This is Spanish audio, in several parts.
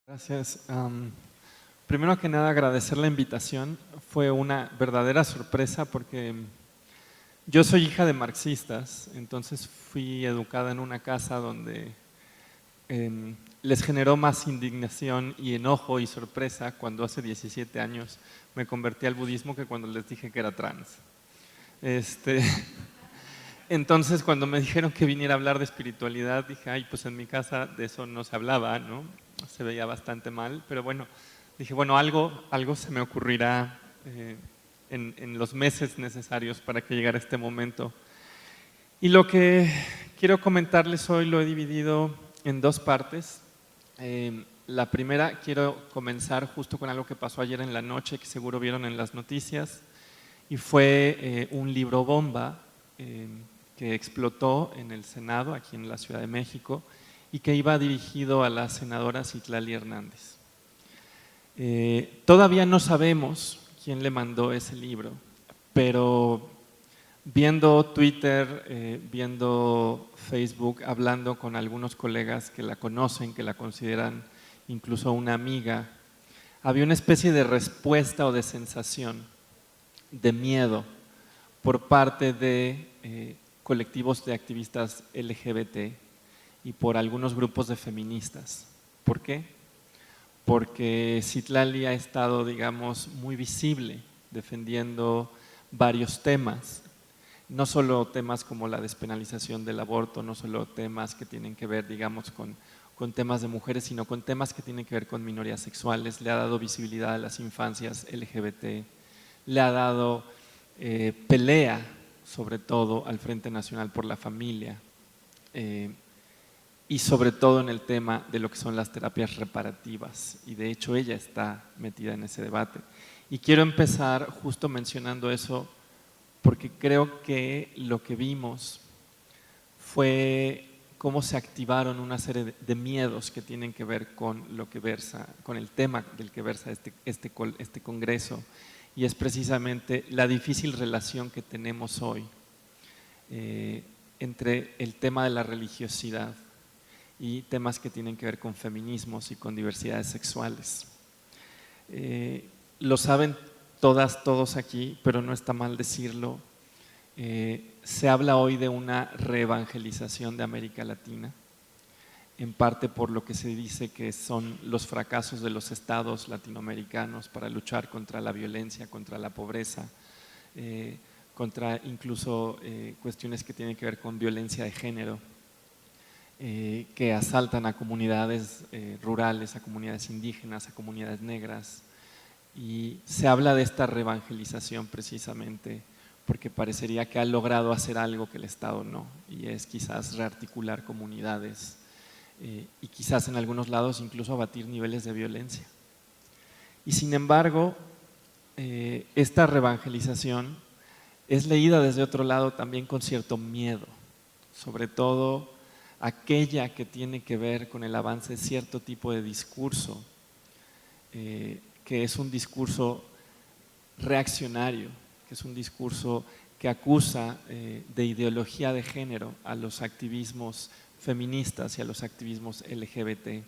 Gracias. Primero que nada, agradecer la invitación. Fue una verdadera sorpresa porque yo soy hija de marxistas, entonces fui educada en una casa donde les generó más indignación y enojo y sorpresa cuando hace 17 años me convertí al budismo que cuando les dije que era trans. Entonces, cuando me dijeron que viniera a hablar de espiritualidad, dije, ay, pues en mi casa de eso no se hablaba, ¿no? Se veía bastante mal, pero bueno, dije, bueno, algo se me ocurrirá en los meses necesarios para que llegara este momento. Y lo que quiero comentarles hoy lo he dividido en dos partes. La primera, quiero comenzar justo con algo que pasó ayer en la noche, que seguro vieron en las noticias, y fue un libro bomba que explotó en el Senado, aquí en la Ciudad de México, y que iba dirigido a la senadora Citlali Hernández. Todavía no sabemos quién le mandó ese libro, pero viendo Twitter, viendo Facebook, hablando con algunos colegas que la conocen, que la consideran incluso una amiga, había una especie de respuesta o de sensación de miedo por parte de colectivos de activistas LGBT y por algunos grupos de feministas. ¿Por qué? Porque Citlali ha estado, digamos, muy visible defendiendo varios temas, no solo temas como la despenalización del aborto, no solo temas que tienen que ver, digamos, con temas de mujeres, sino con temas que tienen que ver con minorías sexuales. Le ha dado visibilidad a las infancias LGBT, le ha dado pelea, sobre todo, al Frente Nacional por la Familia y sobre todo en el tema de lo que son las terapias reparativas, y de hecho ella está metida en ese debate. Y quiero empezar justo mencionando eso porque creo que lo que vimos fue cómo se activaron una serie de miedos que tienen que ver con lo que versa, con el tema del que versa este congreso, y es precisamente la difícil relación que tenemos hoy entre el tema de la religiosidad y temas que tienen que ver con feminismos y con diversidades sexuales. Lo saben todas, todos aquí, pero no está mal decirlo. Se habla hoy de una reevangelización de América Latina, en parte por lo que se dice que son los fracasos de los estados latinoamericanos para luchar contra la violencia, contra la pobreza, contra incluso cuestiones que tienen que ver con violencia de género, que asaltan a comunidades rurales, a comunidades indígenas, a comunidades negras. Y se habla de esta reevangelización precisamente porque parecería que ha logrado hacer algo que el Estado no, y es quizás rearticular comunidades y quizás en algunos lados incluso abatir niveles de violencia. Y sin embargo, esta reevangelización es leída desde otro lado también con cierto miedo, sobre todo aquella que tiene que ver con el avance de cierto tipo de discurso, que es un discurso reaccionario, que es un discurso que acusa de ideología de género a los activismos feministas y a los activismos LGBT,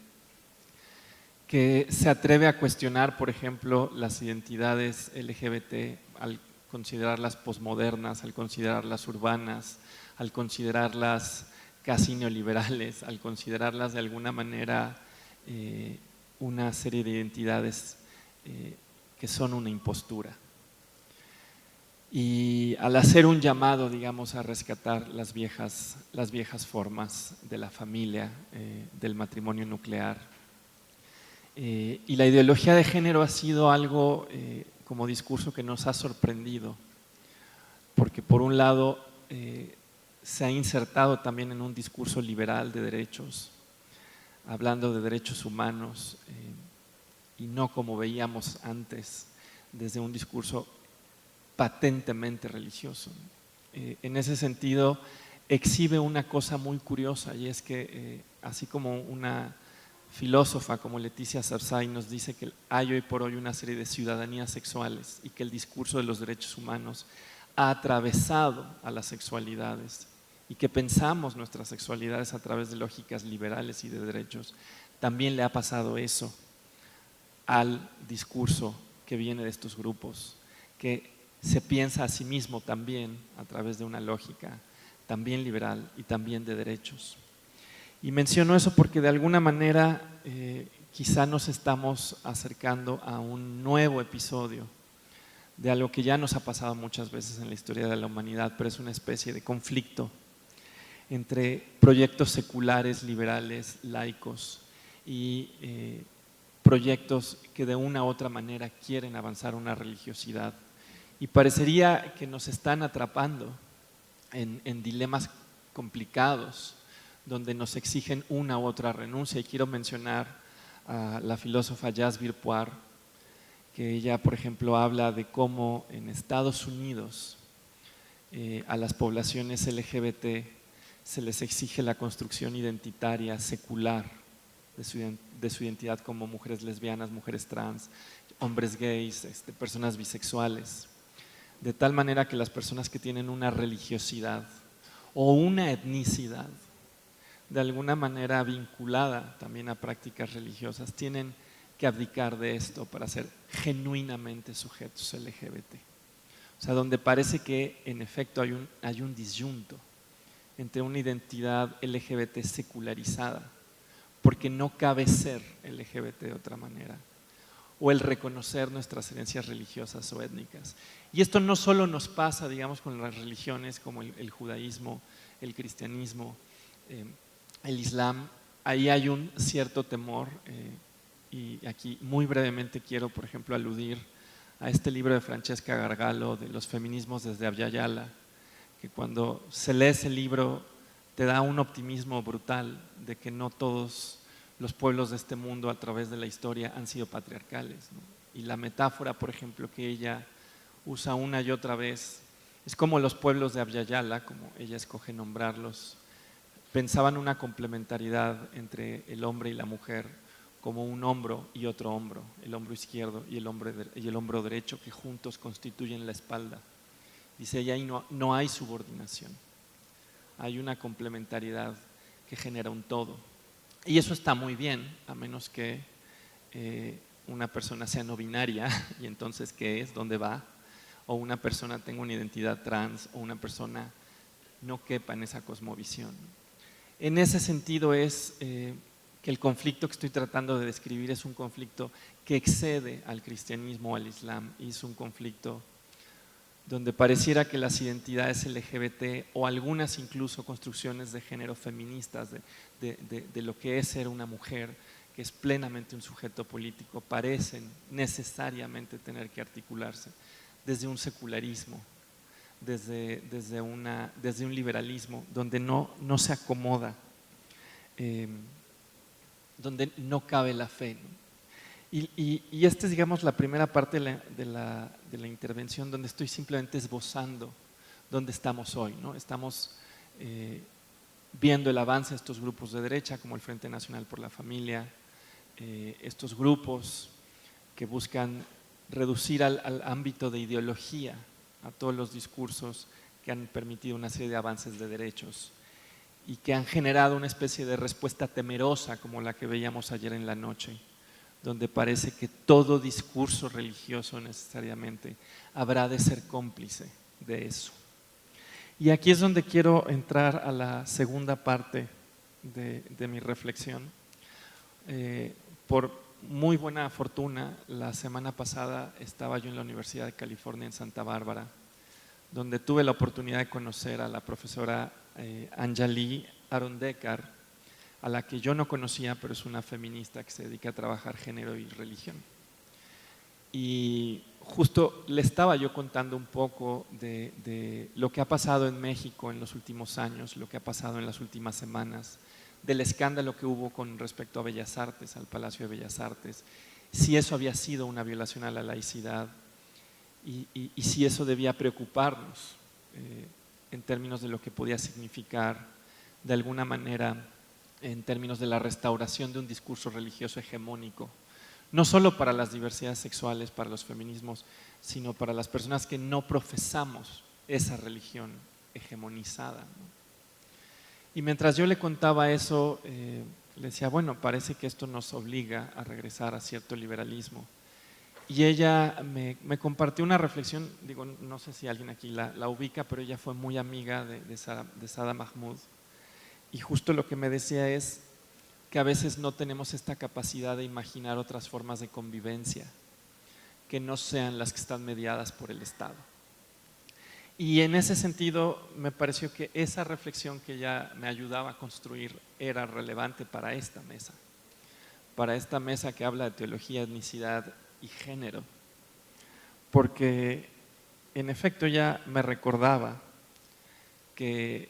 que se atreve a cuestionar, por ejemplo, las identidades LGBT al considerarlas posmodernas, al considerarlas urbanas, al considerarlas casi neoliberales, al considerarlas de alguna manera una serie de identidades que son una impostura. Y al hacer un llamado, digamos, a rescatar las viejas formas de la familia, del matrimonio nuclear. Y la ideología de género ha sido algo como discurso que nos ha sorprendido, porque por un lado se ha insertado también en un discurso liberal de derechos, hablando de derechos humanos y no como veíamos antes, desde un discurso patentemente religioso. En ese sentido, exhibe una cosa muy curiosa, y es que así como una filósofa como Leticia Sarsay nos dice que hay hoy por hoy una serie de ciudadanías sexuales y que el discurso de los derechos humanos ha atravesado a las sexualidades y que pensamos nuestras sexualidades a través de lógicas liberales y de derechos, también le ha pasado eso al discurso que viene de estos grupos, que se piensa a sí mismo también a través de una lógica también liberal y también de derechos. Y menciono eso porque de alguna manera quizá nos estamos acercando a un nuevo episodio de algo que ya nos ha pasado muchas veces en la historia de la humanidad, pero es una especie de conflicto entre proyectos seculares, liberales, laicos y proyectos que de una u otra manera quieren avanzar una religiosidad. Y parecería que nos están atrapando en dilemas complicados, donde nos exigen una u otra renuncia. Y quiero mencionar a la filósofa Jasbir Puar, que ella, por ejemplo, habla de cómo en Estados Unidos a las poblaciones LGBT se les exige la construcción identitaria secular de su identidad como mujeres lesbianas, mujeres trans, hombres gays, personas bisexuales, de tal manera que las personas que tienen una religiosidad o una etnicidad de alguna manera vinculada también a prácticas religiosas tienen que abdicar de esto para ser genuinamente sujetos LGBT. O sea, donde parece que en efecto hay un disyunto entre una identidad LGBT secularizada, porque no cabe ser LGBT de otra manera, o el reconocer nuestras herencias religiosas o étnicas. Y esto no solo nos pasa, digamos, con las religiones como el judaísmo, el cristianismo, el islam. Ahí hay un cierto temor, y aquí muy brevemente quiero, por ejemplo, aludir a este libro de Francesca Gargalo de los feminismos desde Abya Yala, que cuando se lee ese libro te da un optimismo brutal de que no todos los pueblos de este mundo a través de la historia han sido patriarcales, ¿no? Y la metáfora, por ejemplo, que ella usa una y otra vez, es como los pueblos de Abya Yala, como ella escoge nombrarlos, pensaban una complementariedad entre el hombre y la mujer, como un hombro y otro hombro, el hombro izquierdo y el hombro derecho, que juntos constituyen la espalda. Dice ella, ahí no hay subordinación, hay una complementariedad que genera un todo. Y eso está muy bien, a menos que una persona sea no binaria, y entonces ¿qué es? ¿Dónde va? O una persona tenga una identidad trans, o una persona no quepa en esa cosmovisión. En ese sentido es que el conflicto que estoy tratando de describir es un conflicto que excede al cristianismo o al islam, y es un conflicto donde pareciera que las identidades LGBT o algunas incluso construcciones de género feministas de lo que es ser una mujer, que es plenamente un sujeto político, parecen necesariamente tener que articularse desde un secularismo, desde un liberalismo donde no se acomoda, donde no cabe la fe, ¿no? Y esta es, digamos, la primera parte de la intervención, donde estoy simplemente esbozando dónde estamos hoy, ¿no? Estamos viendo el avance de estos grupos de derecha, como el Frente Nacional por la Familia, estos grupos que buscan reducir al ámbito de ideología a todos los discursos que han permitido una serie de avances de derechos y que han generado una especie de respuesta temerosa como la que veíamos ayer en la noche, donde parece que todo discurso religioso necesariamente habrá de ser cómplice de eso. Y aquí es donde quiero entrar a la segunda parte de mi reflexión. Por muy buena fortuna, la semana pasada estaba yo en la Universidad de California en Santa Bárbara, donde tuve la oportunidad de conocer a la profesora Anjali Arundekar, a la que yo no conocía, pero es una feminista que se dedica a trabajar género y religión. Y justo le estaba yo contando un poco de lo que ha pasado en México en los últimos años, lo que ha pasado en las últimas semanas, del escándalo que hubo con respecto a Bellas Artes, al Palacio de Bellas Artes, si eso había sido una violación a la laicidad y si eso debía preocuparnos en términos de lo que podía significar de alguna manera en términos de la restauración de un discurso religioso hegemónico, no solo para las diversidades sexuales, para los feminismos, sino para las personas que no profesamos esa religión hegemonizada, ¿no? Y mientras yo le contaba eso, Le decía, bueno, parece que esto nos obliga a regresar a cierto liberalismo. Y ella me compartió una reflexión, digo, no sé si alguien aquí la ubica, pero ella fue muy amiga de Sada Mahmoud. Y justo lo que me decía es que a veces no tenemos esta capacidad de imaginar otras formas de convivencia que no sean las que están mediadas por el Estado. Y en ese sentido me pareció que esa reflexión que ella me ayudaba a construir era relevante para esta mesa que habla de teología, etnicidad y género, porque en efecto ella me recordaba que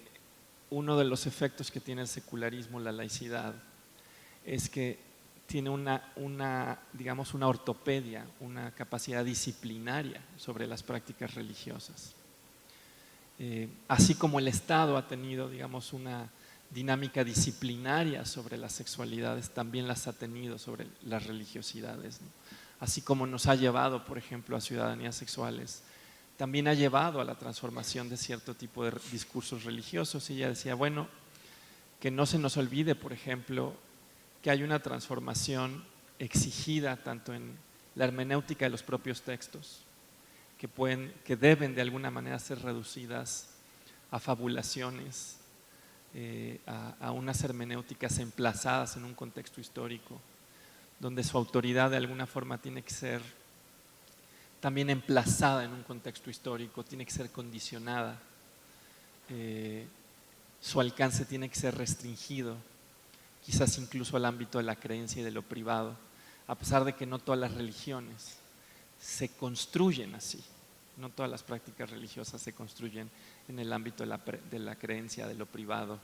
uno de los efectos que tiene el secularismo, la laicidad, es que tiene digamos, una ortopedia, una capacidad disciplinaria sobre las prácticas religiosas. Así como el Estado ha tenido, digamos, una dinámica disciplinaria sobre las sexualidades, también las ha tenido sobre las religiosidades, ¿no? Así como nos ha llevado, por ejemplo, a ciudadanías sexuales, también ha llevado a la transformación de cierto tipo de discursos religiosos. Y ella decía, bueno, que no se nos olvide, por ejemplo, que hay una transformación exigida tanto en la hermenéutica de los propios textos, que deben de alguna manera ser reducidas a fabulaciones, a unas hermenéuticas emplazadas en un contexto histórico, donde su autoridad de alguna forma tiene que ser también emplazada en un contexto histórico, tiene que ser condicionada, su alcance tiene que ser restringido, quizás incluso al ámbito de la creencia y de lo privado, a pesar de que no todas las religiones se construyen así, no todas las prácticas religiosas se construyen en el ámbito de la creencia, de lo privado.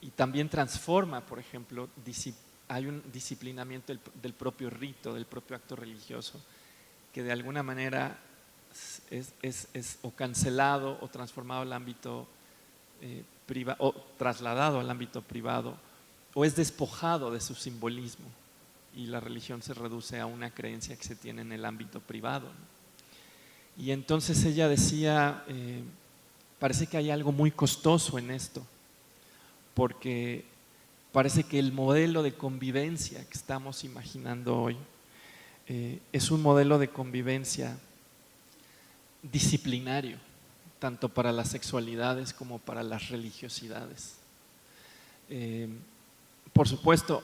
Y también transforma, por ejemplo, hay un disciplinamiento del propio rito, del propio acto religioso, que de alguna manera es o cancelado o transformado al ámbito privado, o trasladado al ámbito privado, o es despojado de su simbolismo y la religión se reduce a una creencia que se tiene en el ámbito privado, ¿no? Y entonces ella decía, parece que hay algo muy costoso en esto, porque parece que el modelo de convivencia que estamos imaginando hoy es un modelo de convivencia disciplinario, tanto para las sexualidades como para las religiosidades. Por supuesto,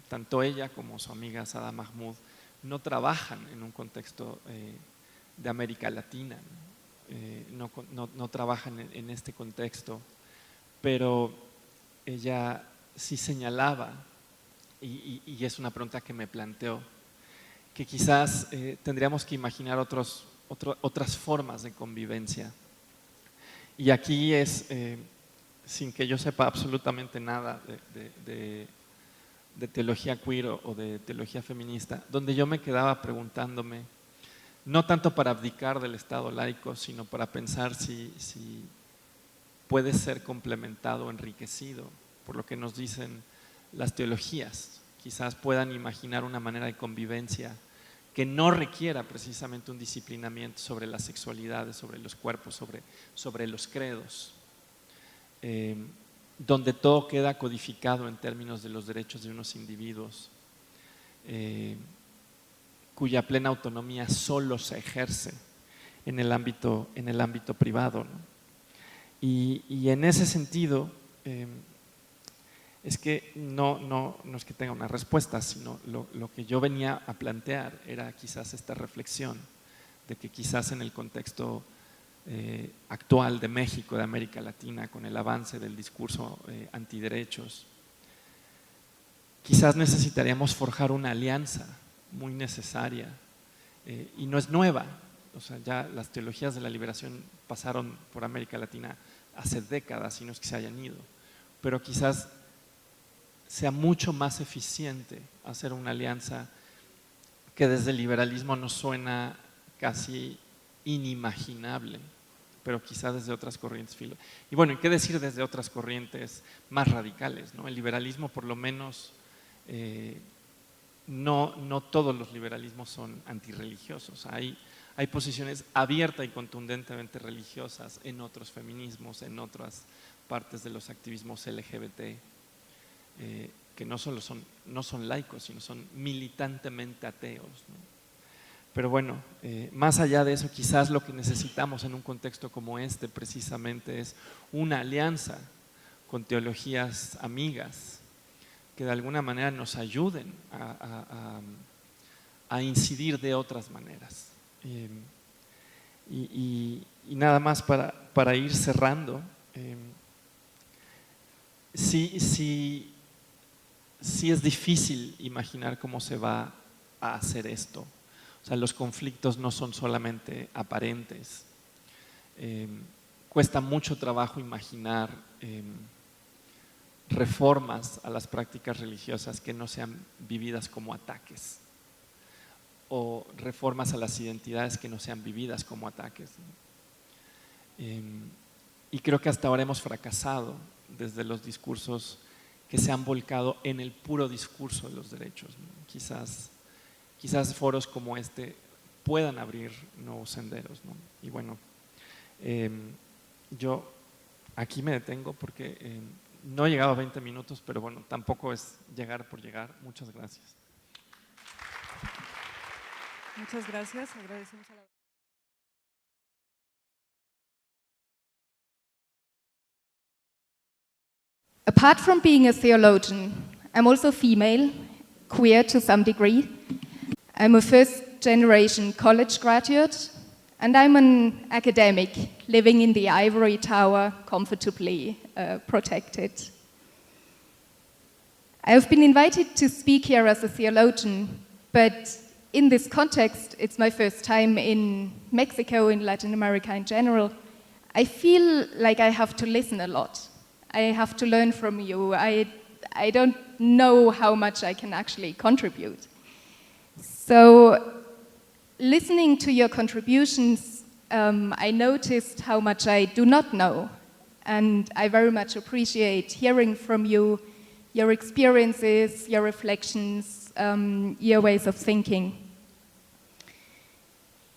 tanto ella como su amiga Sada Mahmoud no trabajan en un contexto de América Latina, no trabajan en este contexto, pero ella sí señalaba, y es una pregunta que me planteó, que quizás tendríamos que imaginar otras formas de convivencia. Y aquí es, sin que yo sepa absolutamente nada de teología queer o de teología feminista, donde yo me quedaba preguntándome, no tanto para abdicar del Estado laico, sino para pensar si puede ser complementado o enriquecido por lo que nos dicen las teologías. Quizás puedan imaginar una manera de convivencia que no requiera precisamente un disciplinamiento sobre las sexualidades, sobre los cuerpos, sobre los credos, donde todo queda codificado en términos de los derechos de unos individuos, cuya plena autonomía solo se ejerce en el ámbito privado, ¿no? Y en ese sentido, es que no es que tenga una respuesta, sino lo que yo venía a plantear era quizás esta reflexión de que quizás en el contexto actual de México, de América Latina, con el avance del discurso antiderechos, quizás necesitaríamos forjar una alianza muy necesaria, y no es nueva. O sea, ya las teologías de la liberación pasaron por América Latina hace décadas, y no es que se hayan ido, pero quizás sea mucho más eficiente hacer una alianza que desde el liberalismo nos suena casi inimaginable, pero quizás desde otras corrientes. Y bueno, ¿y qué decir desde otras corrientes más radicales, ¿no? El liberalismo, por lo menos, no todos los liberalismos son antirreligiosos. Hay posiciones abierta y contundentemente religiosas en otros feminismos, en otras partes de los activismos LGBT. que no son laicos, sino son militantemente ateos, ¿no? Pero bueno, más allá de eso, quizás lo que necesitamos en un contexto como este precisamente es una alianza con teologías amigas que de alguna manera nos ayuden a incidir de otras maneras. Y nada más para ir cerrando, sí es difícil imaginar cómo se va a hacer esto. O sea, los conflictos no son solamente aparentes. Cuesta mucho trabajo imaginar reformas a las prácticas religiosas que no sean vividas como ataques, o reformas a las identidades que no sean vividas como ataques, ¿no? Y creo que hasta ahora hemos fracasado desde los discursos que se han volcado en el puro discurso de los derechos, ¿no? Quizás foros como este puedan abrir nuevos senderos, ¿no? Y bueno, yo aquí me detengo porque no he llegado a 20 minutos, pero bueno, tampoco es llegar por llegar. Muchas gracias. Muchas gracias. Agradecemos a la... Apart from being a theologian, I'm also female, queer to some degree. I'm a first-generation college graduate, and I'm an academic living in the ivory tower, comfortably protected. I've been invited to speak here as a theologian, but in this context, it's my first time in Mexico, in Latin America in general. I feel like I have to listen a lot. I have to learn from you. I don't know how much I can actually contribute. So, listening to your contributions, I noticed how much I do not know. And I very much appreciate hearing from you, your experiences, your reflections, your ways of thinking.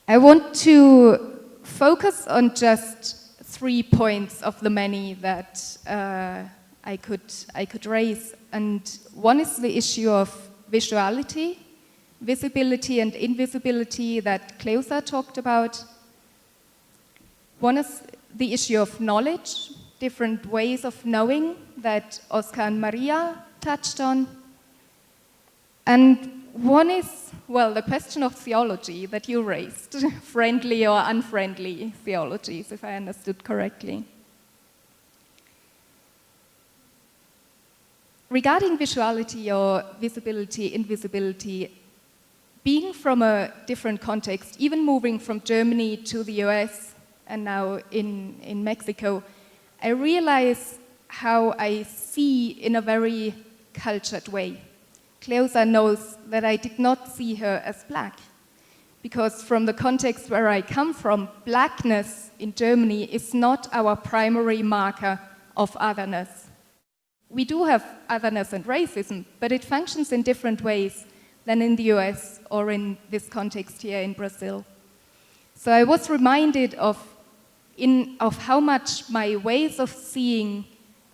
I want to focus on just 3 points of the many that I could raise. And one is the issue of visuality, visibility and invisibility that Cleusa talked about. One is the issue of knowledge, different ways of knowing that Oscar and Maria touched on. And one is, well, the question of theology that you raised, friendly or unfriendly theologies, if I understood correctly. Regarding visuality or visibility, invisibility, being from a different context, even moving from Germany to the US and now in Mexico, I realize how I see in a very cultured way. Cleusa knows that I did not see her as black, because from the context where I come from, blackness in Germany is not our primary marker of otherness. We do have otherness and racism, but it functions in different ways than in the US or in this context here in Brazil. So I was reminded of how much my ways of seeing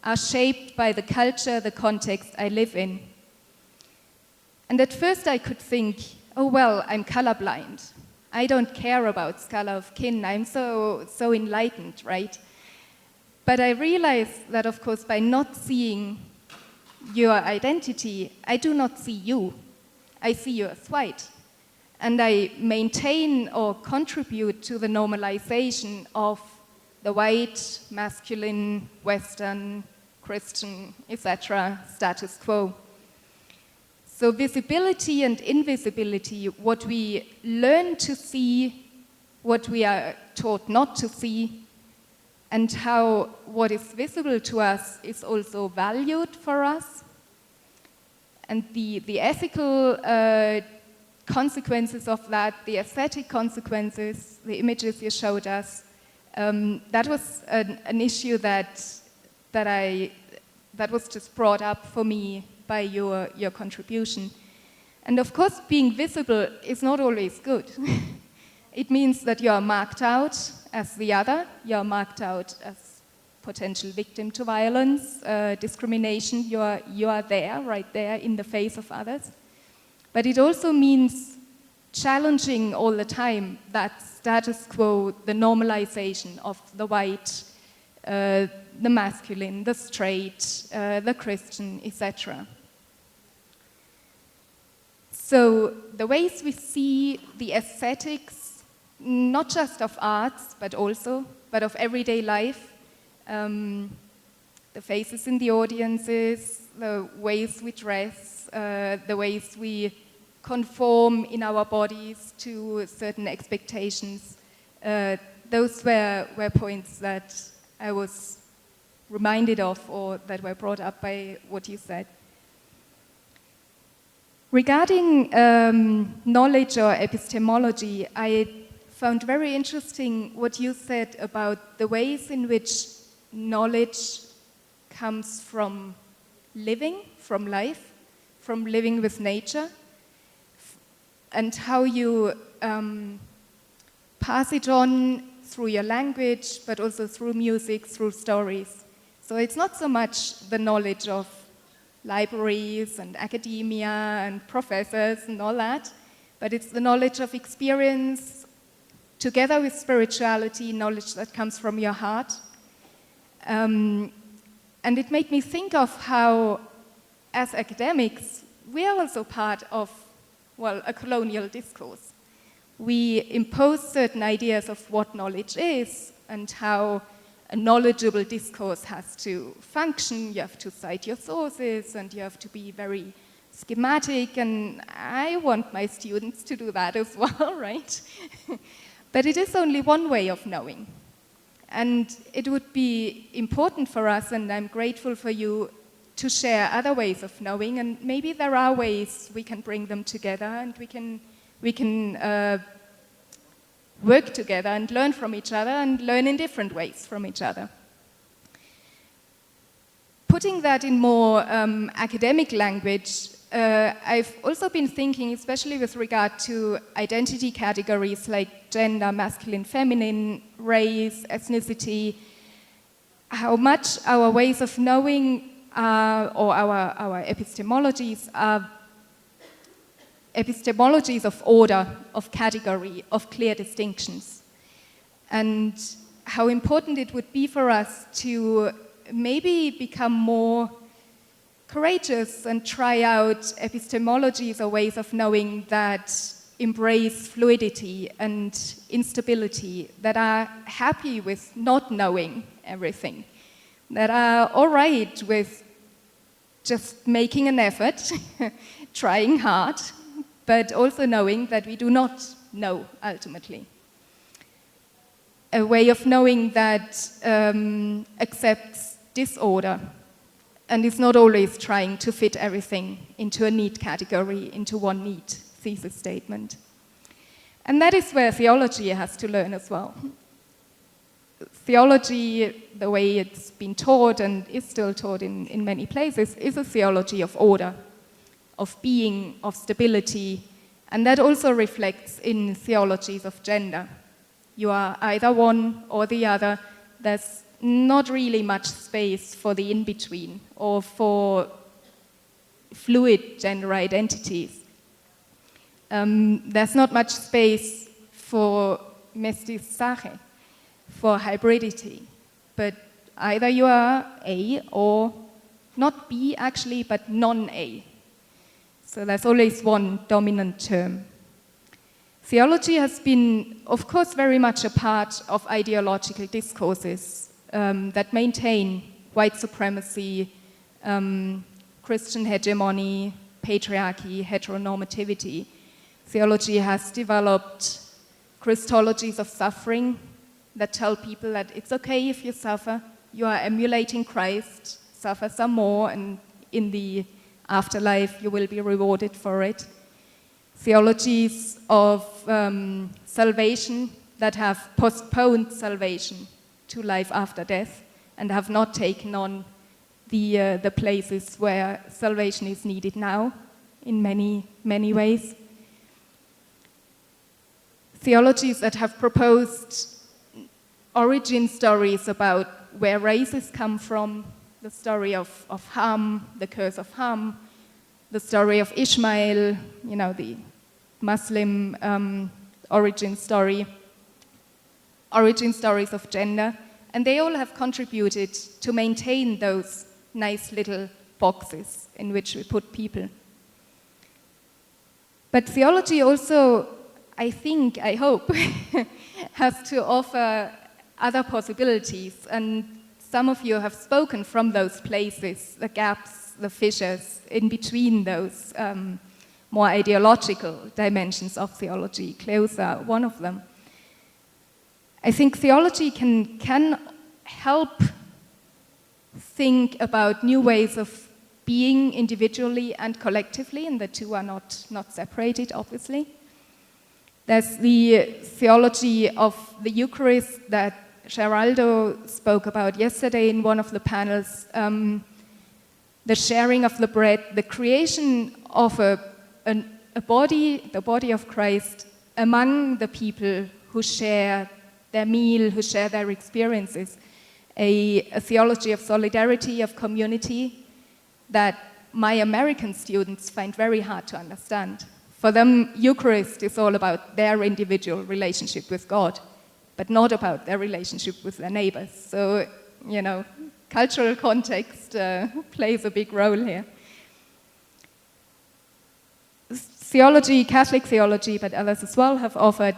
are shaped by the culture, the context I live in. And at first I could think, oh well, I'm colorblind. I don't care about color of kin. I'm so enlightened, right? But I realized that, of course, by not seeing your identity, I do not see you. I see you as white. And I maintain or contribute to the normalization of the white, masculine, Western, Christian, etc. status quo. So visibility and invisibility, what we learn to see, what we are taught not to see, and how what is visible to us is also valued for us. And the ethical consequences of that, the aesthetic consequences, the images you showed us, that was an issue that was just brought up for me by your contribution. And of course, being visible is not always good. It means that you are marked out as the other, you are marked out as potential victim to violence, discrimination. You are there, right there in the face of others. But it also means challenging all the time that status quo, the normalization of the white, the masculine, the straight, the Christian, etc. So the ways we see the aesthetics, not just of arts, but of everyday life, the faces in the audiences, the ways we dress, the ways we conform in our bodies to certain expectations. Those were points that I was reminded of, or that were brought up by what you said. Regarding knowledge or epistemology, I found very interesting what you said about the ways in which knowledge comes from living, from life, from living with nature, and how you pass it on through your language, but also through music, through stories. So it's not so much the knowledge of libraries and academia and professors and all that, but it's the knowledge of experience together with spirituality, knowledge that comes from your heart. And it made me think of how, as academics, we are also part of, well, a colonial discourse. We impose certain ideas of what knowledge is and how a knowledgeable discourse has to function. You have to cite your sources and you have to be very schematic, and I want my students to do that as well, right? But it is only one way of knowing. And it would be important for us, and I'm grateful for you, to share other ways of knowing, and maybe there are ways we can bring them together, and we can work together and learn from each other and learn in different ways from each other. Putting that in more academic language, I've also been thinking, especially with regard to identity categories like gender, masculine, feminine, race, ethnicity, how much our ways of knowing or our epistemologies are epistemologies of order, of category, of clear distinctions. And how important it would be for us to maybe become more courageous and try out epistemologies or ways of knowing that embrace fluidity and instability, that are happy with not knowing everything, that are all right with just making an effort, trying hard, but also knowing that we do not know ultimately. A way of knowing that accepts disorder and is not always trying to fit everything into a neat category, into one neat thesis statement. And that is where theology has to learn as well. Theology, the way it's been taught and is still taught in many places, is a theology of order, of being, of stability, and that also reflects in theologies of gender. You are either one or the other. There's not really much space for the in-between or for fluid gender identities. There's not much space for mestizaje, for hybridity, but either you are A or not B actually, but non-A. So there's always one dominant term. Theology has been, of course, very much a part of ideological discourses that maintain white supremacy, Christian hegemony, patriarchy, heteronormativity. Theology has developed Christologies of suffering that tell people that it's okay if you suffer, you are emulating Christ, suffer some more, and in the afterlife you will be rewarded for it. Theologies of salvation that have postponed salvation to life after death and have not taken on the places where salvation is needed now in many, many ways. Theologies that have proposed origin stories about where races come from, the story of Ham, the curse of Ham, the story of Ishmael, you know, the Muslim origin stories of gender, and they all have contributed to maintain those nice little boxes in which we put people. But theology also, I think, I hope, has to offer other possibilities, and some of you have spoken from those places, the gaps, the fissures in between those more ideological dimensions of theology. Closer, one of them. I think theology can help think about new ways of being individually and collectively, and the two are not separated, obviously. There's the theology of the Eucharist that Geraldo spoke about yesterday in one of the panels, the sharing of the bread, the creation of a body, the body of Christ, among the people who share their meal, who share their experiences, a theology of solidarity, of community, that my American students find very hard to understand. For them, Eucharist is all about their individual relationship with God, but not about their relationship with their neighbors. So, you know, cultural context plays a big role here. Theology, Catholic theology, but others as well, have offered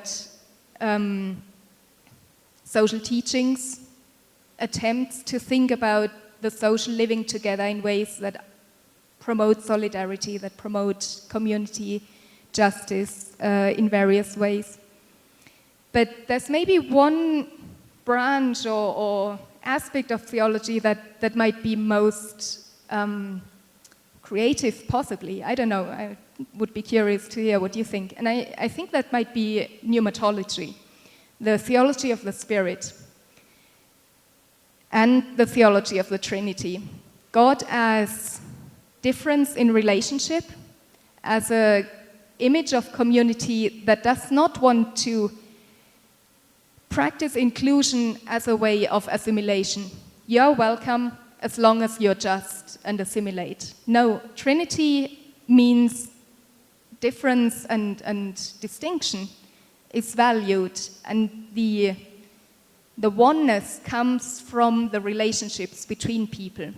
social teachings, attempts to think about the social living together in ways that promote solidarity, that promote community justice in various ways. But there's maybe one branch or aspect of theology that might be most creative, possibly. I don't know. I would be curious to hear what you think. And I think that might be pneumatology, the theology of the Spirit, and the theology of the Trinity. God as difference in relationship, as an image of community that does not want to practice inclusion as a way of assimilation. You're welcome as long as you're just and assimilate. No, Trinity means difference and distinction is valued, and the oneness comes from the relationships between people.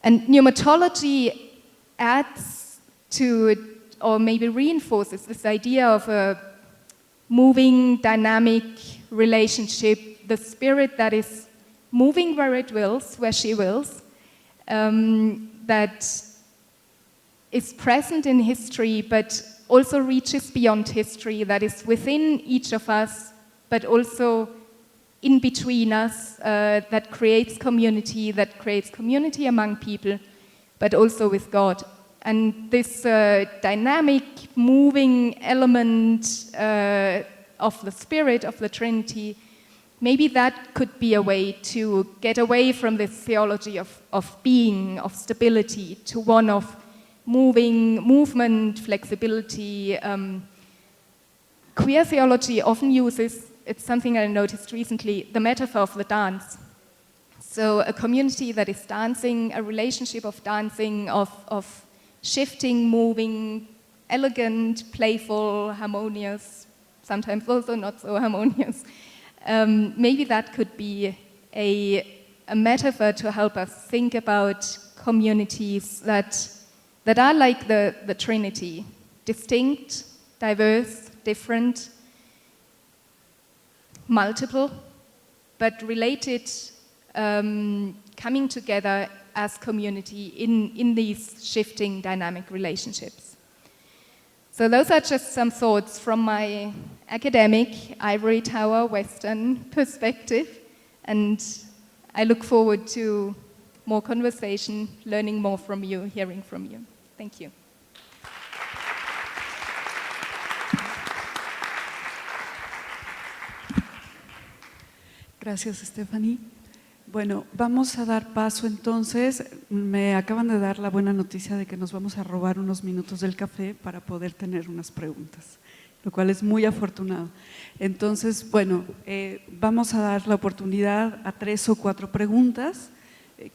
And pneumatology adds to, or maybe reinforces, this idea of a moving, dynamic relationship, the Spirit that is moving where it wills, where she wills, that is present in history, but also reaches beyond history, that is within each of us, but also in between us, that creates community among people, but also with God. And this dynamic, moving element of the Spirit, of the Trinity, maybe that could be a way to get away from this theology of being, of stability, to one of movement, flexibility. Queer theology often uses, it's something I noticed recently, the metaphor of the dance. So a community that is dancing, a relationship of dancing, of shifting, moving, elegant, playful, harmonious, sometimes also not so harmonious. Maybe that could be a metaphor to help us think about communities that are like the Trinity, distinct, diverse, different, multiple, but related, coming together as community in these shifting dynamic relationships. So those are just some thoughts from my academic ivory tower Western perspective, and I look forward to more conversation, learning more from you, hearing from you. Thank you. Gracias, Stephanie. Bueno, vamos a dar paso entonces. Me acaban de dar la buena noticia de que nos vamos a robar unos minutos del café para poder tener unas preguntas. lo cual es muy afortunado. Entonces, bueno, vamos a dar la oportunidad a 3 o 4 preguntas,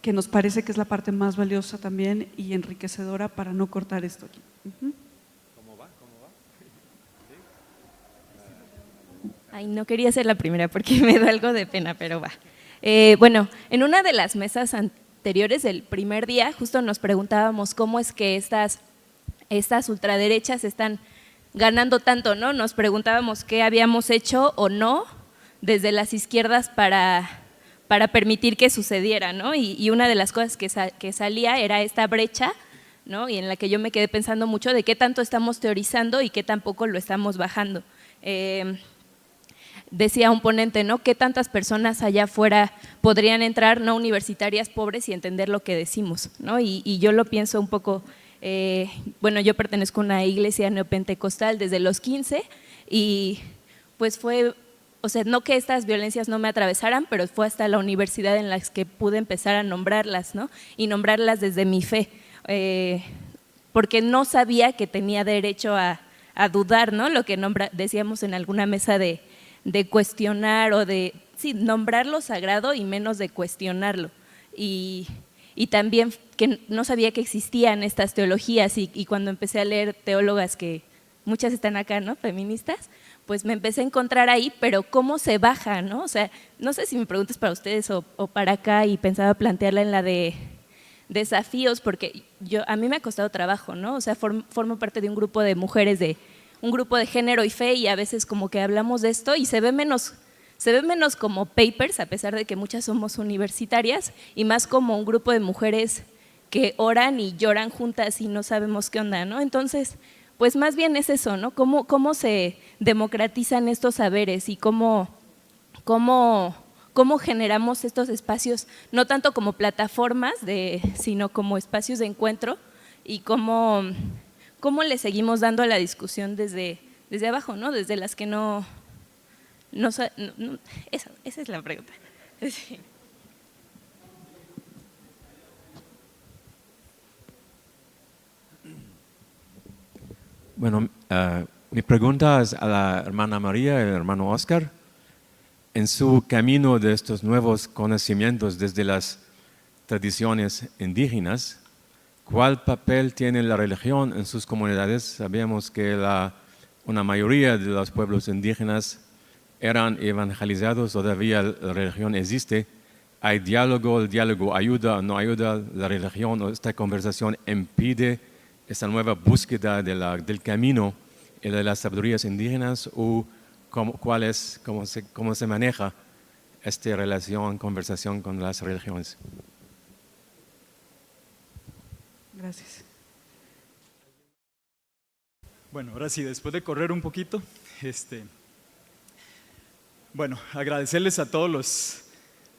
que nos parece que es la parte más valiosa también y enriquecedora para no cortar esto aquí. ¿Cómo va? Ay, no quería ser la primera porque me da algo de pena, pero va. Bueno, en una de las mesas anteriores del primer día, justo nos preguntábamos cómo es que estas ultraderechas están ganando tanto, ¿no? Nos preguntábamos qué habíamos hecho o no desde las izquierdas para permitir que sucediera, ¿no? Y una de las cosas que salía era esta brecha, ¿no? Y en la que yo me quedé pensando mucho de qué tanto estamos teorizando y qué tampoco lo estamos bajando. Decía un ponente, ¿no? ¿Qué tantas personas allá afuera podrían entrar no universitarias pobres y entender lo que decimos, ¿no? Y yo lo pienso un poco, bueno, yo pertenezco a una iglesia neopentecostal desde los 15 y pues fue, o sea, no que estas violencias no me atravesaran, pero fue hasta la universidad en la que pude empezar a nombrarlas, ¿no? Y nombrarlas desde mi fe, porque no sabía que tenía derecho a dudar, ¿no? Lo que decíamos en alguna mesa de cuestionar o de, sí, nombrar lo sagrado y menos de cuestionarlo. Y también que no sabía que existían estas teologías y cuando empecé a leer teólogas que muchas están acá, ¿no? Feministas, pues me empecé a encontrar ahí, pero ¿cómo se baja, no? O sea, no sé si mi pregunta es para ustedes o para acá y pensaba plantearla en la de desafíos, porque a mí me ha costado trabajo, ¿no? O sea, formo parte de un grupo de mujeres un grupo de género y fe y a veces como que hablamos de esto y se ve menos como papers, a pesar de que muchas somos universitarias, y más como un grupo de mujeres que oran y lloran juntas y no sabemos qué onda, ¿no? Entonces, pues más bien es eso, ¿no? ¿Cómo se democratizan estos saberes y cómo generamos estos espacios, no tanto como plataformas, sino como espacios de encuentro y cómo le seguimos dando a la discusión desde abajo, ¿no? Desde las que no esa es la pregunta. Sí. Bueno, mi pregunta es a la hermana María y el hermano Oscar. En su camino de estos nuevos conocimientos desde las tradiciones indígenas, ¿cuál papel tiene la religión en sus comunidades? Sabemos que una mayoría de los pueblos indígenas eran evangelizados, todavía la religión existe. ¿Hay diálogo? ¿El diálogo ayuda o no ayuda? ¿La religión o esta conversación impide esta nueva búsqueda del camino y de las sabidurías indígenas? ¿O cómo se maneja esta relación, conversación con las religiones? Gracias. Bueno, ahora sí, después de correr un poquito, bueno, agradecerles a todos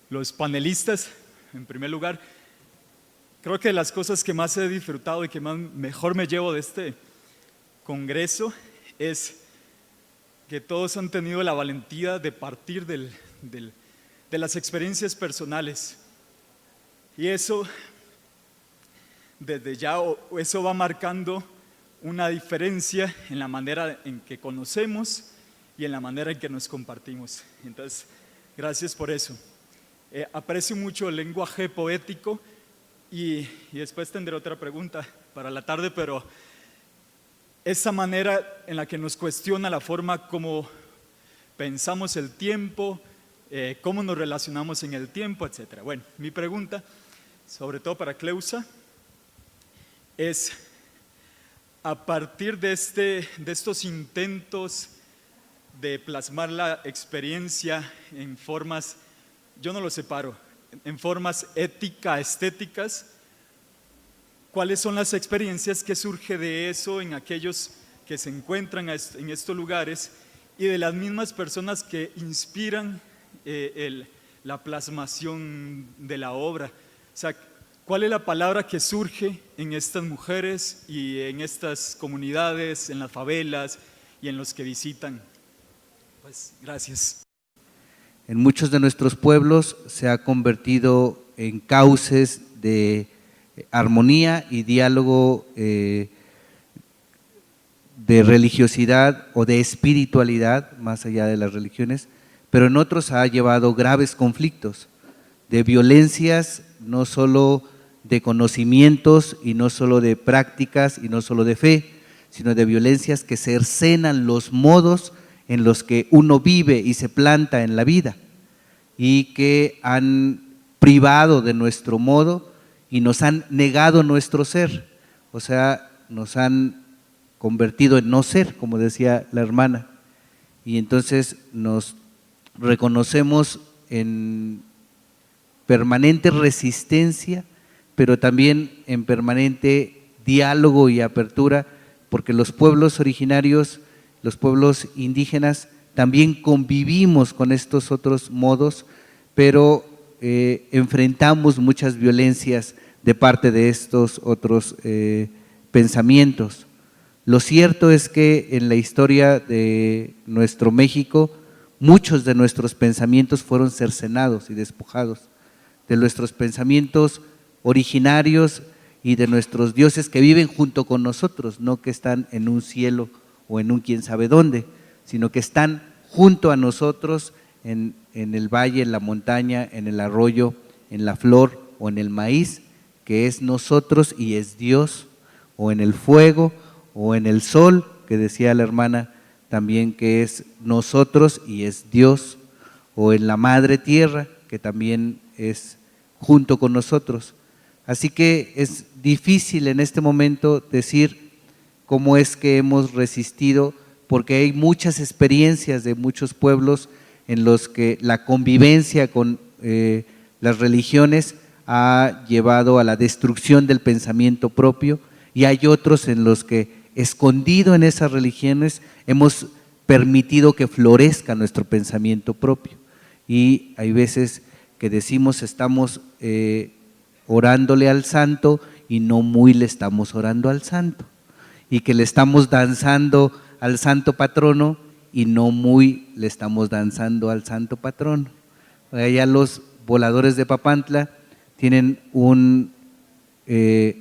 los panelistas, en primer lugar. Creo que las cosas que más he disfrutado y que mejor me llevo de este congreso es que todos han tenido la valentía de partir de las experiencias personales. Y eso, desde ya, eso va marcando una diferencia en la manera en que conocemos y en la manera en que nos compartimos. Entonces, gracias por eso. Aprecio mucho el lenguaje poético y después tendré otra pregunta para la tarde, pero esa manera en la que nos cuestiona la forma como pensamos el tiempo, cómo nos relacionamos en el tiempo, etc. Bueno, mi pregunta, sobre todo para Cleusa, es a partir de estos intentos de plasmar la experiencia en formas, yo no lo separo, en formas ética-estéticas, ¿cuáles son las experiencias que surge de eso en aquellos que se encuentran en estos lugares y de las mismas personas que inspiran la plasmación de la obra? O sea, ¿cuál es la palabra que surge en estas mujeres y en estas comunidades, en las favelas y en los que visitan? Pues, gracias. En muchos de nuestros pueblos se ha convertido en cauces de armonía y diálogo de religiosidad o de espiritualidad, más allá de las religiones, pero en otros ha llevado graves conflictos, de violencias, no solo de conocimientos y no solo de prácticas y no solo de fe, sino de violencias que cercenan los modos en los que uno vive y se planta en la vida y que han privado de nuestro modo y nos han negado nuestro ser, o sea, nos han convertido en no ser, como decía la hermana, y entonces nos reconocemos en permanente resistencia, pero también en permanente diálogo y apertura, porque los pueblos originarios, los pueblos indígenas, también convivimos con estos otros modos, pero enfrentamos muchas violencias de parte de estos otros pensamientos. Lo cierto es que en la historia de nuestro México, muchos de nuestros pensamientos fueron cercenados y despojados, de nuestros pensamientos originarios y de nuestros dioses que viven junto con nosotros, no que están en un cielo o en un quién sabe dónde, sino que están junto a nosotros en el valle, en la montaña, en el arroyo, en la flor o en el maíz, que es nosotros y es Dios, o en el fuego o en el sol, que decía la hermana también que es nosotros y es Dios, o en la madre tierra, que también es junto con nosotros. Así que es difícil en este momento decir cómo es que hemos resistido, porque hay muchas experiencias de muchos pueblos en los que la convivencia con las religiones ha llevado a la destrucción del pensamiento propio, y hay otros en los que, escondido en esas religiones, hemos permitido que florezca nuestro pensamiento propio. Y hay veces que decimos estamos orándole al santo y no muy le estamos orando al santo, y que le estamos danzando al santo patrono y no muy le estamos danzando al santo patrono. Allá los voladores de Papantla tienen un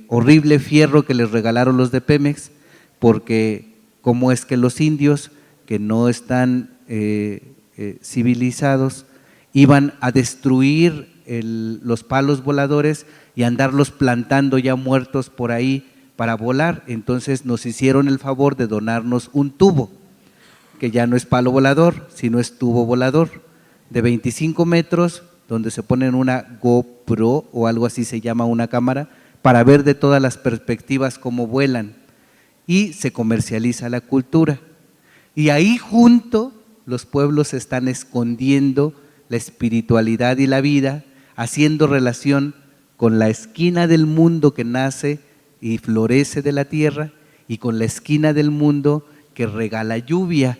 horrible fierro que les regalaron los de Pemex, porque cómo es que los indios que no están civilizados iban a destruir los palos voladores y andarlos plantando ya muertos por ahí para volar. Entonces nos hicieron el favor de donarnos un tubo, que ya no es palo volador, sino es tubo volador, de 25 metros, donde se ponen una GoPro o algo así se llama, una cámara, para ver de todas las perspectivas cómo vuelan, y se comercializa la cultura. Y ahí junto los pueblos están escondiendo la espiritualidad y la vida, haciendo relación con la esquina del mundo que nace y florece de la tierra y con la esquina del mundo que regala lluvia,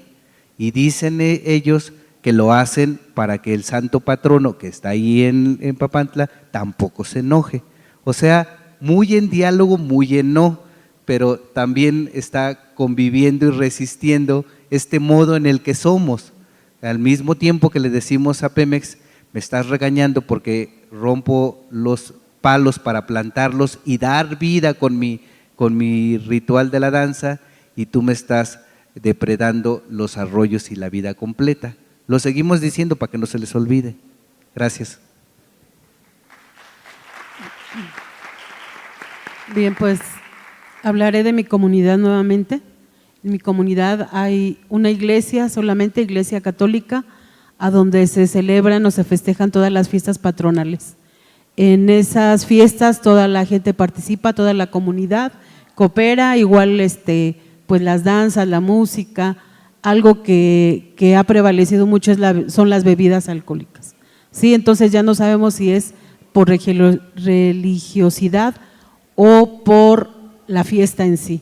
y dicen ellos que lo hacen para que el santo patrono que está ahí en Papantla tampoco se enoje. O sea, muy en diálogo, muy en no, pero también está conviviendo y resistiendo este modo en el que somos. Al mismo tiempo que le decimos a Pemex, me estás regañando porque rompo los palos para plantarlos y dar vida con mi ritual de la danza, y tú me estás depredando los arroyos y la vida completa. Lo seguimos diciendo para que no se les olvide. Gracias. Bien, pues hablaré de mi comunidad nuevamente. En mi comunidad hay una iglesia, solamente iglesia católica, a donde se celebran o se festejan todas las fiestas patronales. En esas fiestas toda la gente participa, toda la comunidad coopera, igual pues las danzas, la música. Algo que ha prevalecido mucho son las bebidas alcohólicas. ¿Sí? Entonces ya no sabemos si es por religiosidad o por la fiesta en sí.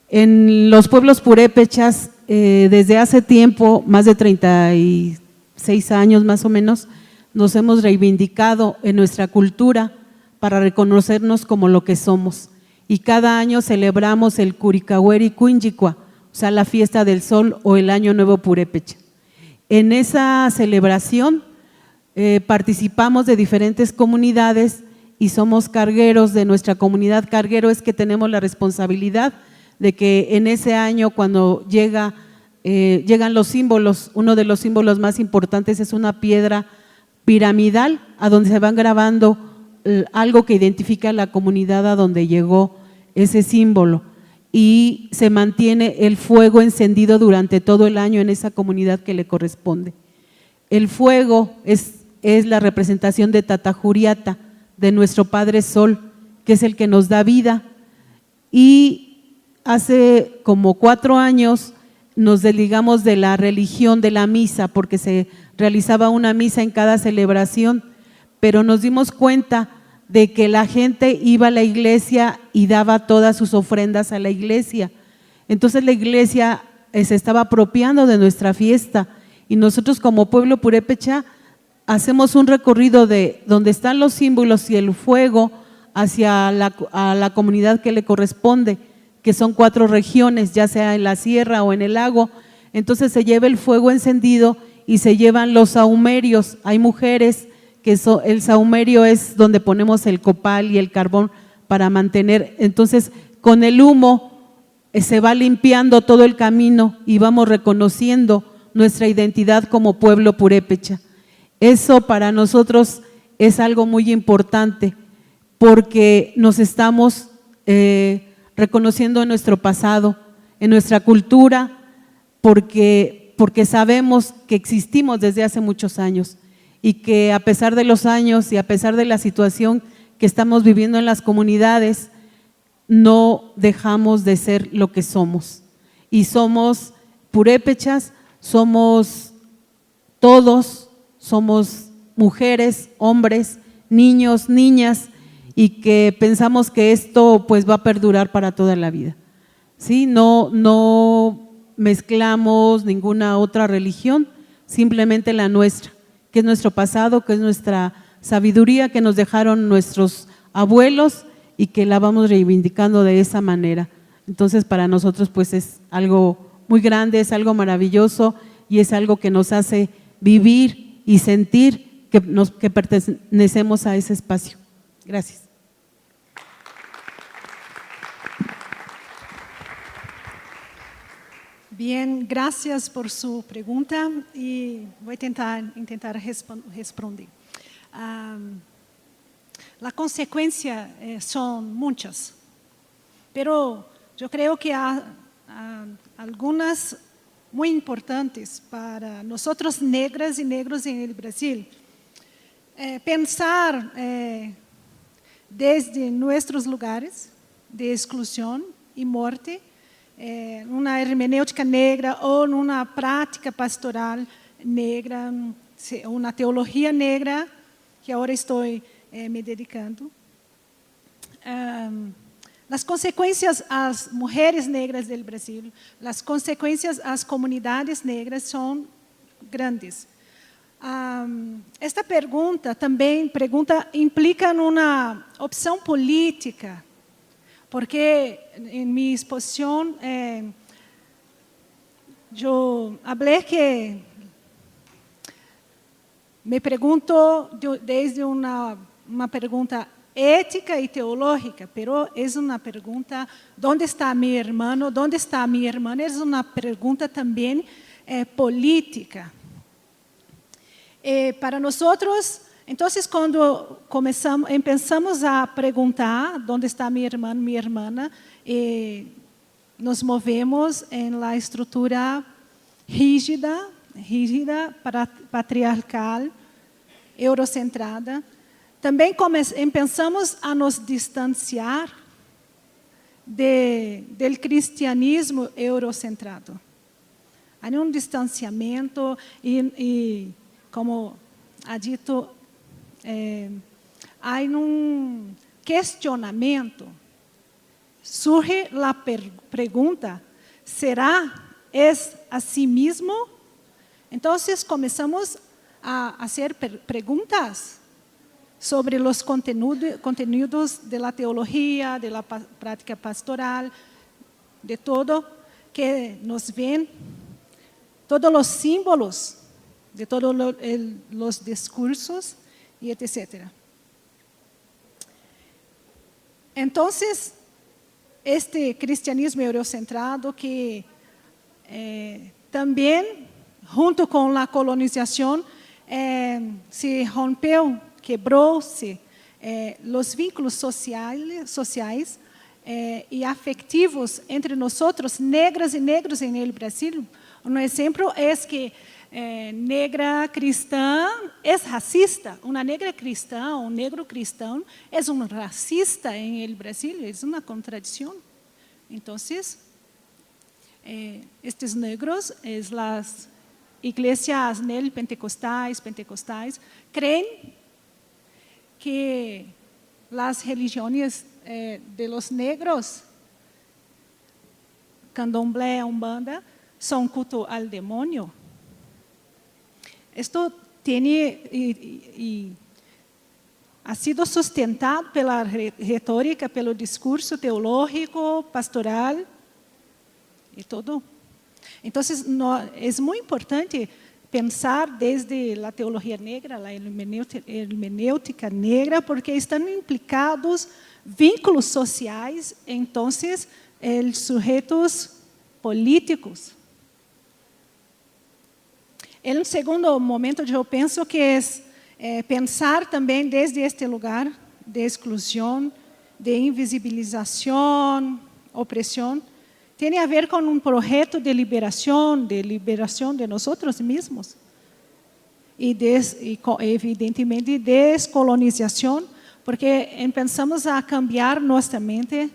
En los pueblos purépechas, desde hace tiempo, más de 36 años más o menos, nos hemos reivindicado en nuestra cultura para reconocernos como lo que somos. Y cada año celebramos el Curicahueri Cuinchicua, o sea, la fiesta del sol o el Año Nuevo Purépecha. En esa celebración participamos de diferentes comunidades y somos cargueros de nuestra comunidad. Carguero es que tenemos la responsabilidad de que en ese año cuando llegan los símbolos, uno de los símbolos más importantes es una piedra piramidal a donde se van grabando algo que identifica a la comunidad a donde llegó ese símbolo, y se mantiene el fuego encendido durante todo el año en esa comunidad que le corresponde. El fuego es la representación de Tatajuriata, de nuestro Padre Sol, que es el que nos da vida, y hace como 4 años nos desligamos de la religión de la misa, porque se realizaba una misa en cada celebración, pero nos dimos cuenta de que la gente iba a la iglesia y daba todas sus ofrendas a la iglesia. Entonces la iglesia se estaba apropiando de nuestra fiesta, y nosotros como pueblo purépecha hacemos un recorrido de donde están los símbolos y el fuego hacia a la comunidad que le corresponde, que son 4 regiones, ya sea en la sierra o en el lago. Entonces se lleva el fuego encendido y se llevan los sahumerios. Hay mujeres que el sahumerio es donde ponemos el copal y el carbón para mantener. Entonces con el humo se va limpiando todo el camino y vamos reconociendo nuestra identidad como pueblo purépecha. Eso para nosotros es algo muy importante, porque nos estamos reconociendo en nuestro pasado, en nuestra cultura, porque sabemos que existimos desde hace muchos años, y que a pesar de los años y a pesar de la situación que estamos viviendo en las comunidades, no dejamos de ser lo que somos, y somos purépechas, somos todos, somos mujeres, hombres, niños, niñas, y que pensamos que esto pues va a perdurar para toda la vida. ¿Sí? No mezclamos ninguna otra religión, simplemente la nuestra, que es nuestro pasado, que es nuestra sabiduría que nos dejaron nuestros abuelos y que la vamos reivindicando de esa manera. Entonces para nosotros pues es algo muy grande, es algo maravilloso, y es algo que nos hace vivir y sentir que pertenecemos a ese espacio. Gracias. Bien, gracias por su pregunta y voy a intentar responder. Las consecuencias son muchas, pero yo creo que hay algunas muy importantes para nosotros negras y negros en el Brasil. Pensar desde nuestros lugares de exclusión y muerte, uma hermenêutica negra ou numa prática pastoral negra, uma teologia negra, que agora estou me dedicando. As consequências às mulheres negras do Brasil, as consequências às comunidades negras são grandes. Esta pergunta também implica uma opção política, porque en mi exposición yo hablé que me pregunto desde una pregunta ética y teológica, pero es una pregunta, ¿dónde está mi hermano? ¿Dónde está mi hermana? Es una pregunta también política. Para nosotros, entonces, cuando empezamos a preguntar ¿dónde está mi hermano, mi hermana? Nos movemos en la estructura rígida, patriarcal, eurocentrada. También empezamos a nos distanciar del cristianismo eurocentrado. Hay un distanciamiento y como ha dicho, hay un cuestionamiento. Surge la pregunta, ¿será es a sí mismo? Entonces comenzamos a hacer preguntas sobre los contenidos de la teología, de la práctica pastoral, de todo que nos ven, todos los símbolos, de todos los discursos y etc. Entonces, este cristianismo eurocentrado que também, junto com a colonização, se rompeu, quebrou-se os vínculos sociais e afetivos entre nós, negras e negros no Brasil. Um exemplo é que negra cristã é racista. Uma negra cristã, um negro cristão é um racista no Brasil. É uma contradição. Então, estes negros, as igrejas pentecostais, creem que as religiões de los negros, candomblé, umbanda, são culto ao demônio. Isto ha sido sustentado pela retórica, pelo discurso teológico, pastoral e todo. Então, é muito importante pensar desde a teologia negra, a hermenêutica negra, porque estão implicados vínculos sociais, então, sujeitos políticos. Em um segundo momento, eu penso que é pensar também desde este lugar de exclusão, de invisibilização, opressão, tem a ver com um projeto de liberação de nós mesmos e evidentemente descolonização, porque pensamos a cambiar nossa mente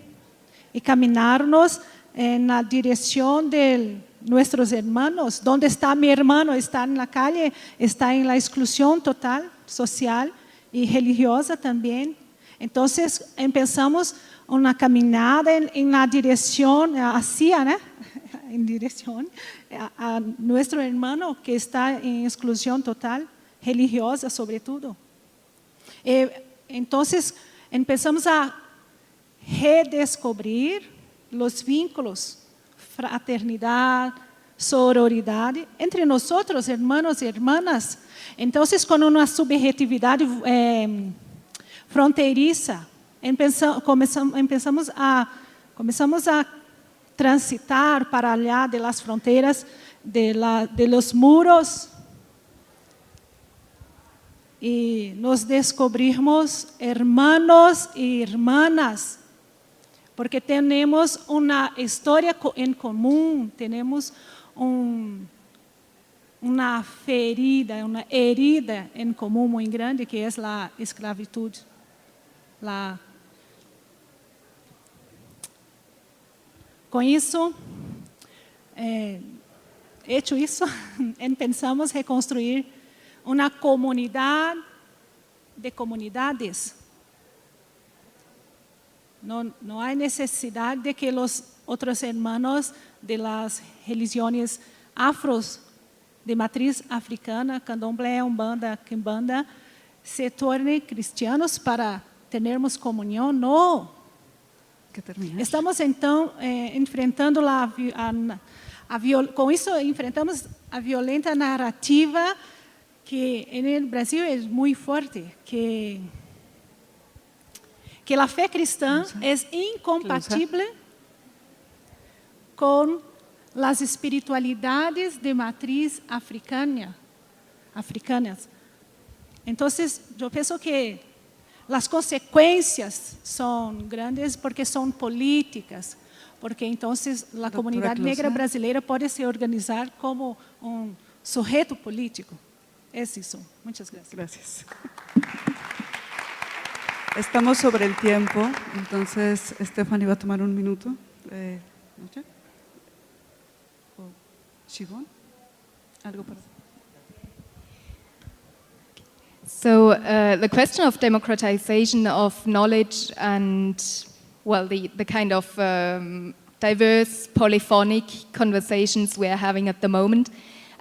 e caminhar-nos na direção de nossos irmãos. Onde está meu irmão? Está na calle, está em la exclusão total, social e religiosa também. Então, pensamos uma caminhada na direção, hacia, né? Em direção a nosso irmão que está em exclusão total, religiosa, sobretudo. Então, pensamos a redescobrir os vínculos, fraternidade, sororidade entre nós, irmãos e irmãs. Então, com uma subjetividade fronteiriça, começamos a transitar para allá de las fronteiras, de los muros, e nos descobrimos hermanos e hermanas, porque temos uma história em comum, temos uma ferida, uma herida em comum muito grande, que é a esclavitud. Com isso, hecho isso, pensamos reconstruir uma comunidade de comunidades. Não há necessidade de que os outros irmãos de las religiões afros de matriz africana, candomblé, umbanda, quimbanda, se tornem cristianos para termos comunhão. Não. Estamos então enfrentando com isso enfrentamos a violenta narrativa que no Brasil é muito forte, que a fé cristã é incompatível com as espiritualidades de matriz africanas. Então, eu penso que as consequências são grandes porque são políticas, porque então a comunidade negra brasileira pode se organizar como um sujeito político. É isso. Muitas gracias. Gracias. Estamos sobre el tiempo, entonces Stephanie va a tomar un minuto. ¿No? Siobhan, ¿algo para? So the question of democratization of knowledge and, well, the kind of diverse polyphonic conversations we are having at the moment,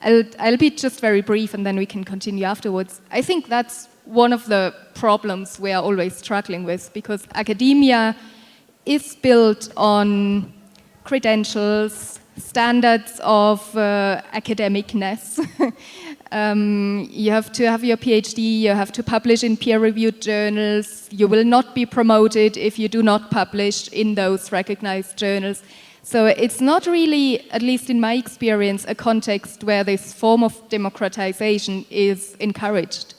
I'll be just very brief and then we can continue afterwards. I think that's one of the problems we are always struggling with, because academia is built on credentials, standards of academicness, You have to have your PhD, you have to publish in peer-reviewed journals, you will not be promoted if you do not publish in those recognized journals. So it's not really, at least in my experience, a context where this form of democratization is encouraged.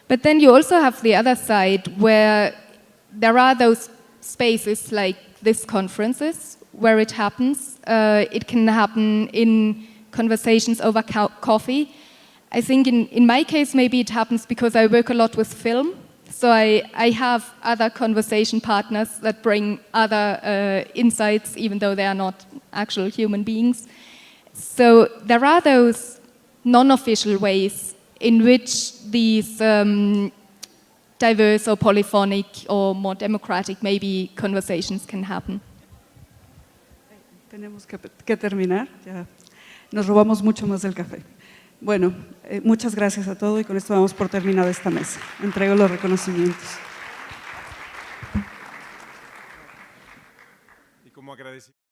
But then you also have the other side where there are those spaces like this conferences where it happens. It can happen in conversations over coffee. I think in my case, maybe it happens because I work a lot with film. So I have other conversation partners that bring other insights, even though they are not actual human beings. So there are those non-official ways in which these diverse or polyphonic or more democratic maybe conversations can happen. Tenemos que terminar, ya nos robamos mucho más del café. Bueno, muchas gracias a todos y con esto damos por terminada esta mesa. Entrego los reconocimientos. Y como agradecimiento.